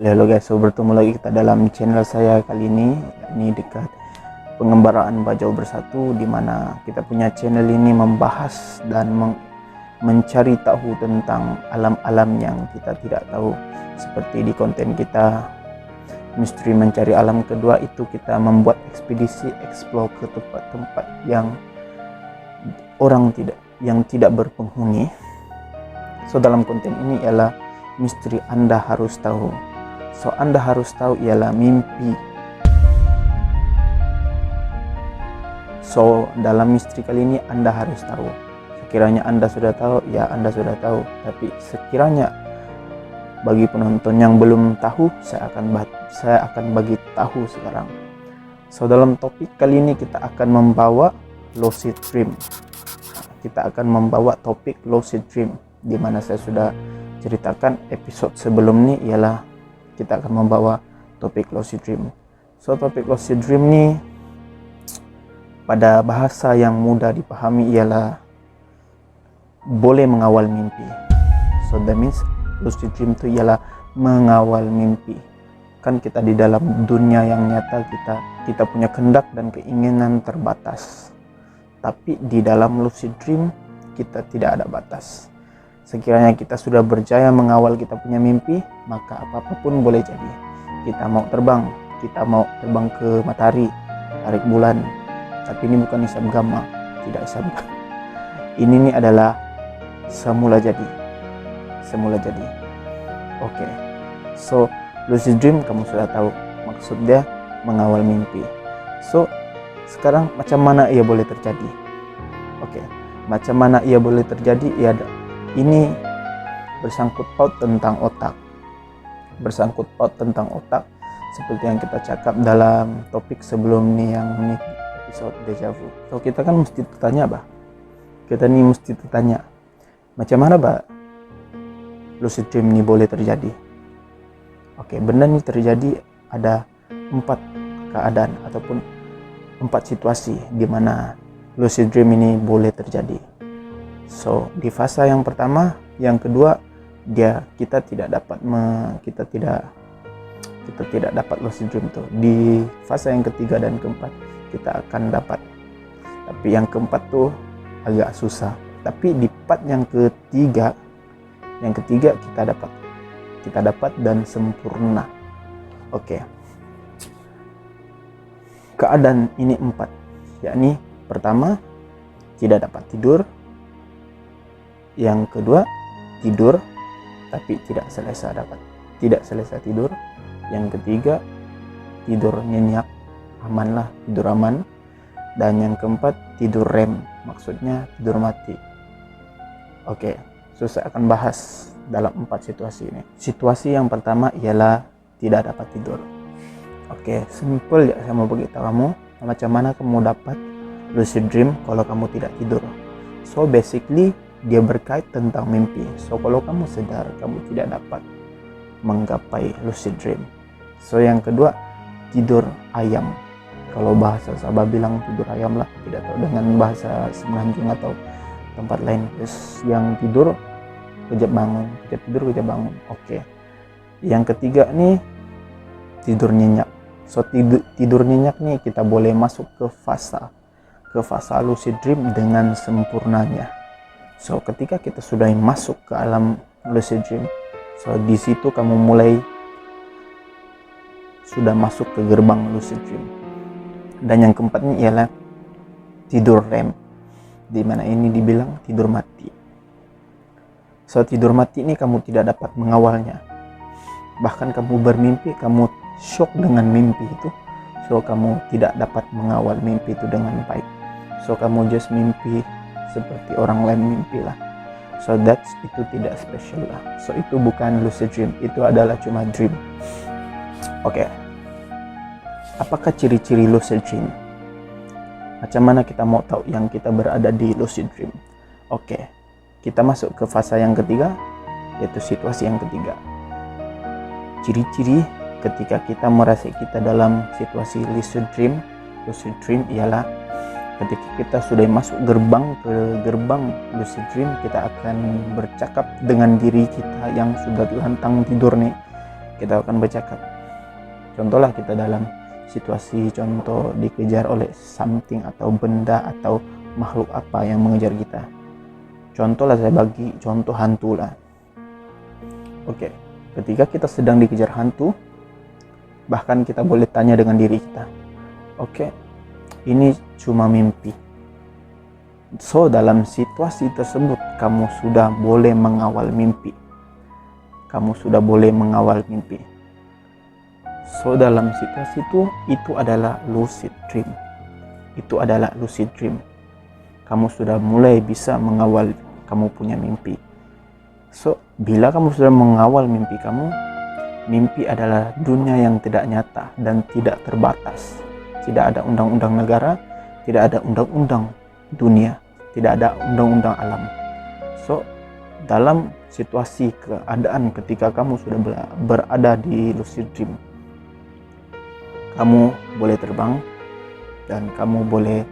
Halo guys, so bertemu lagi kita dalam channel saya kali ini, yakni dekat pengembaraan Bajau Bersatu, di mana kita punya channel ini membahas dan mencari tahu tentang alam-alam yang kita tidak tahu. Seperti di konten kita Misteri Mencari Alam kedua itu, kita membuat ekspedisi explore ke tempat-tempat yang tidak berpenghuni. So dalam konten ini ialah misteri Anda harus tahu. So Anda harus tahu ialah mimpi. So dalam misteri kali ini Anda harus tahu. Sekiranya Anda sudah tahu, ya Anda sudah tahu. Tapi sekiranya bagi penonton yang belum tahu, saya akan bagi tahu sekarang. So dalam topik kali ini kita akan membawa lucid dream. Kita akan membawa topik lucid dream, di mana saya sudah ceritakan episode sebelum ini ialah kita akan membawa topik lucid dream. So topik lucid dream ni pada bahasa yang mudah dipahami ialah boleh mengawal mimpi. So that means lucid dream itu ialah mengawal mimpi. Kan kita di dalam dunia yang nyata, kita punya kehendak dan keinginan terbatas. Tapi di dalam lucid dream kita tidak ada batas. Sekiranya kita sudah berjaya mengawal kita punya mimpi, maka apapun boleh jadi. Kita mau terbang ke matahari, tarik bulan. Tapi ini bukan hisab gamma, tidak hisab gamma. Ini nih adalah semula jadi. Oke. So, lucid dream kamu sudah tahu maksudnya mengawal mimpi. So, sekarang macam mana ia boleh terjadi? Oke. Macam mana ia boleh terjadi? Ini bersangkut paut tentang otak. Seperti yang kita cakap dalam topik sebelum ni, yang ni episode deja vu. So kita kan mesti bertanya, macam mana lucid dream ni boleh terjadi? Oke, benda ni terjadi ada 4 keadaan ataupun 4 situasi di mana lucid dream ini boleh terjadi. So di fasa yang pertama, yang kedua, kita tidak dapat lucid dream itu. Di fasa yang ketiga dan keempat kita akan dapat. Tapi yang keempat tuh agak susah. Tapi di part yang ketiga kita dapat dan sempurna. Oke. Keadaan ini 4, yakni pertama, tidak dapat tidur. Yang kedua, tidur tapi tidak selesai tidur. Yang ketiga, tidur nyenyak, tidur aman. Dan yang keempat, tidur REM, maksudnya tidur mati. Oke, so saya akan bahas dalam 4 situasi ini. Situasi yang pertama ialah tidak dapat tidur. Oke, simple ya, saya mau beritahu kamu macam mana kamu dapat lucid dream kalau kamu tidak tidur. So basically dia berkait tentang mimpi. So kalau kamu sedar, kamu tidak dapat menggapai lucid dream. So yang kedua, tidur ayam. Kalau bahasa Sabah bilang tidur ayam lah, tidak tahu dengan bahasa Semenanjung atau tempat lain. Terus yang tidur kejap bangun. Oke. Yang ketiga nih, tidur nyenyak. So tidur nyenyak nih kita boleh masuk ke fasa lucid dream dengan sempurnanya. So ketika kita sudah masuk ke alam lucid dream, so di situ kamu mulai sudah masuk ke gerbang lucid dream. Dan yang keempatnya ialah tidur REM, di mana ini dibilang tidur mati. So tidur mati ini kamu tidak dapat mengawalnya. Bahkan kamu bermimpi, kamu shock dengan mimpi itu. So kamu tidak dapat mengawal mimpi itu dengan baik. So kamu just mimpi seperti orang lain mimpi lah. So itu tidak spesial lah. So itu bukan lucid dream, itu adalah cuma dream. Oke. Apakah ciri-ciri lucid dream? Macam mana kita mau tahu yang kita berada di lucid dream? Oke. Kita masuk ke fase yang ketiga, yaitu situasi yang ketiga. Ciri-ciri ketika kita merasa kita dalam situasi lucid dream ialah ketika kita sudah masuk gerbang lucid dream, kita akan bercakap dengan diri kita yang sudah lantang tidur nih. kita akan bercakap. Contohlah kita dalam situasi contoh dikejar oleh something atau benda atau makhluk apa yang mengejar kita. Contohlah saya bagi contoh hantu lah. Oke, ketika kita sedang dikejar hantu, bahkan kita boleh tanya dengan diri kita, oke, ini cuma mimpi. So dalam situasi tersebut kamu sudah boleh mengawal mimpi. Kamu sudah boleh mengawal mimpi. So dalam situasi itu adalah lucid dream. Itu adalah lucid dream. Kamu sudah mulai bisa mengawal kamu punya mimpi. So bila kamu sudah mengawal mimpi kamu, mimpi adalah dunia yang tidak nyata dan tidak terbatas. Tidak ada undang-undang negara, tidak ada undang-undang dunia, tidak ada undang-undang alam. So dalam situasi keadaan ketika kamu sudah berada di lucid dream, kamu boleh terbang dan kamu boleh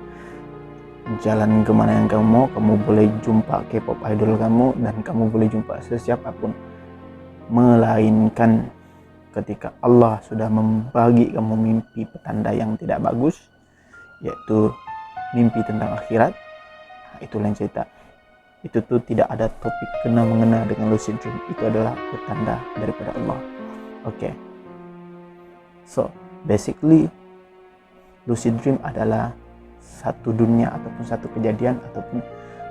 jalan kemana yang kamu mau. Kamu boleh jumpa K-pop idol kamu dan kamu boleh jumpa sesiapapun, melainkan ketika Allah sudah membagi kamu mimpi petanda yang tidak bagus, yaitu mimpi tentang akhirat. Itu lain cerita. Itu tuh tidak ada topik kena-mengena dengan lucid dream. Itu adalah petanda daripada Allah. Oke. So basically lucid dream adalah satu dunia ataupun satu kejadian ataupun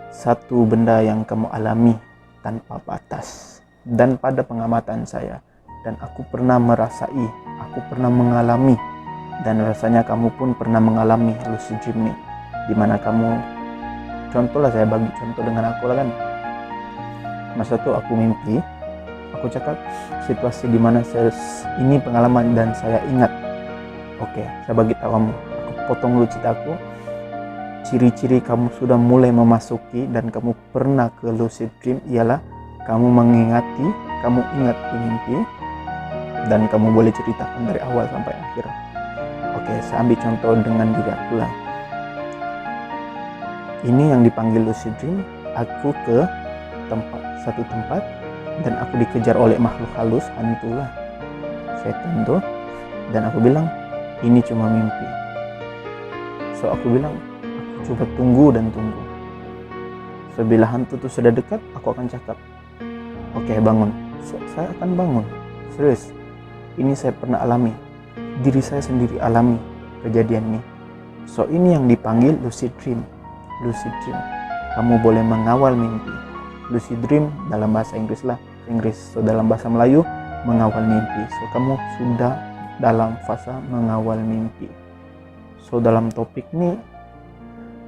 satu benda yang kamu alami tanpa batas. Dan pada pengamatan saya, dan aku pernah merasai, aku pernah mengalami, dan rasanya kamu pun pernah mengalami lucid dream nih, dimana kamu, contohlah saya bagi contoh dengan aku lah kan. Masa itu aku mimpi, aku cakap situasi dimana saya ini pengalaman dan saya ingat. Oke, saya bagi tahu kamu, aku potong dulu ceritaku. Ciri-ciri kamu sudah mulai memasuki dan kamu pernah ke lucid dream ialah kamu mengingati, kamu ingat mimpi dan kamu boleh ceritakan dari awal sampai akhir. Oke, saya ambil contoh dengan diri aku lah. Ini yang dipanggil lucid dream. Aku ke satu tempat dan aku dikejar oleh makhluk halus, hantu lah, setan tuh, dan aku bilang ini cuma mimpi. So aku bilang coba tunggu dan tunggu. So bila hantu tuh sudah dekat, aku akan cakap, oke, bangun. So saya akan bangun. Serius, ini saya pernah alami, diri saya sendiri alami kejadian ini. So ini yang dipanggil lucid dream. Lucid dream, kamu boleh mengawal mimpi. Lucid dream dalam bahasa Inggris lah, So dalam bahasa Melayu, mengawal mimpi. So kamu sudah dalam fase mengawal mimpi. So dalam topik ini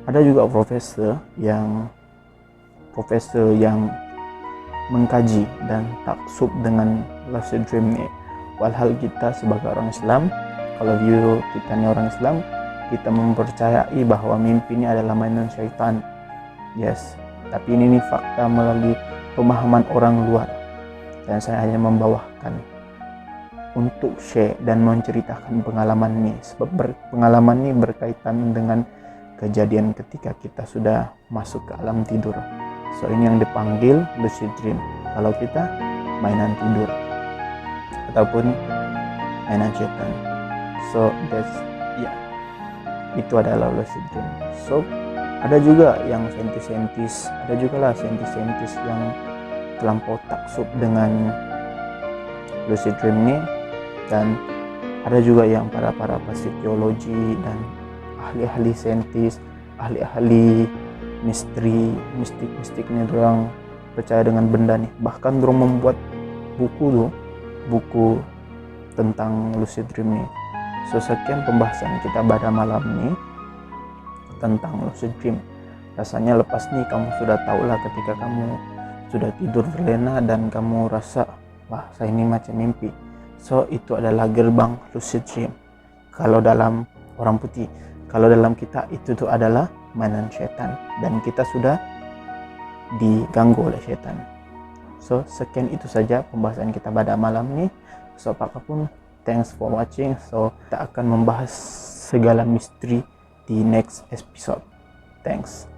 ada juga profesor yang mengkaji dan taksub dengan lucid dream ini. Walhal kita sebagai orang Islam, kalau view kita ini orang Islam, kita mempercayai bahwa mimpi ini adalah mainan syaitan. Yes, tapi ini fakta melalui pemahaman orang luar, dan saya hanya membawakan untuk share dan menceritakan pengalaman ini, sebab pengalaman ini berkaitan dengan kejadian ketika kita sudah masuk ke alam tidur. So ini yang dipanggil lucid dream. Kalau kita mainan tidur ataupun mainan setan. So that's itu adalah lucid dream. So ada juga yang saintis-saintis, ada juga lah saintis-saintis yang terlampau taksub dengan lucid dream ini, dan ada juga yang para psikologi dan ahli-ahli saintis, ahli-ahli mistiknya dorang percaya dengan benda nih. Bahkan dorang membuat buku tentang lucid dream nih. So sekian pembahasan kita pada malam ini tentang lucid dream. Rasanya lepas nih kamu sudah tahu lah ketika kamu sudah tidur terlena dan kamu rasa, wah saya ini macam mimpi. So itu adalah gerbang lucid dream kalau dalam orang putih. Kalau dalam kita itu tuh adalah mainan setan dan kita sudah diganggu oleh setan. So sekian itu saja pembahasan kita pada malam ini. So apapun, thanks for watching. So kita akan membahas segala misteri di next episode. Thanks.